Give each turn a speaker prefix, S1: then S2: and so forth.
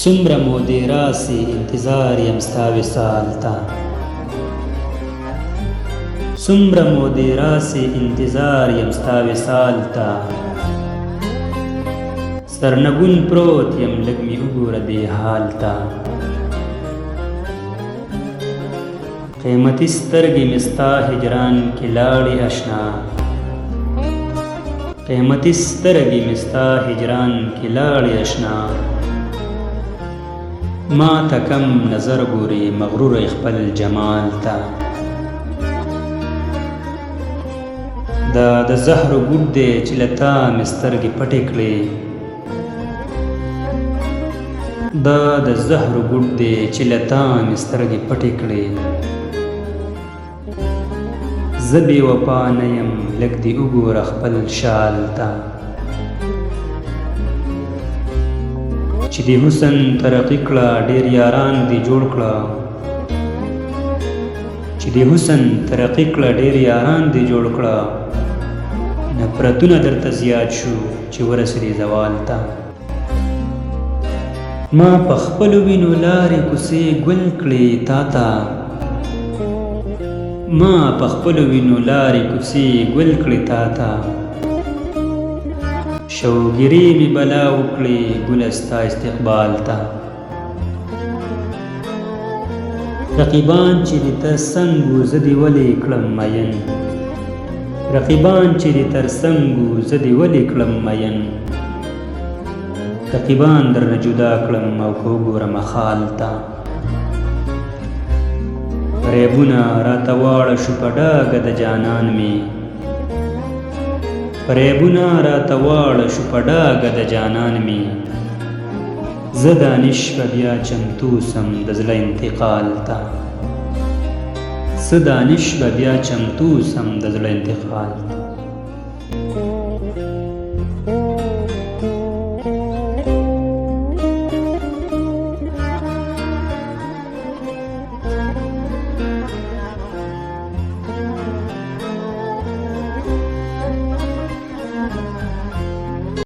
S1: څومره مودې راسي انتظار یم ستا وصال ته، څومره مودې راسي انتظار یم ستا وصال ته، سرنګون پروت یم لږ مې وګوره دې حال ته، قیمتي سترګې مې ستا هجران کې لاړې اشنا، قیمتي سترګې مې ستا هجران کې لاړې اشنا، ما ته کم نظر ګوري مغرور خپل جمال ته، دا د زهر ګوټ دی چې له تا مې سترګې پټې کړې، دا د زهر ګوټ دی چې له تا مې سترګې پټې کړې، زه بې وفا نه یم لږ دې وګوره خپل شال ته، چې د حسن ترقي کړه ډېر یاران دې جوړ کړه، چې د حسن ترقي کړه ډېر یاران دې جوړ کړه، نفرتونه درته زیات شو چې ورسېدې زوال ته، ما په خپلو وینو لارې کوڅې ګل کړې تا ته، ما په خپلو وینو لارې کوڅې ګل کړې تا ته، شوګیرې مې بلا وکړې ګله ستا استقبال ته، رقیبان چې دې تر څنګ وو زه دې ولې کړم مین، رقیبان چې دې تر څنګ وو زه دې ولې کړم مین، رقیبان درنه جدا کړم او که وګورم خال ته، فریبونه راته واړه شو په ډاګه د جانان مې، فریبونه راته واړه شو په ډاګه د جانان مې، زه دانش به بیا چمتو سم د زړه انتقال ته، زه دانش به بیا چمتو سم د زړه انتقال ته.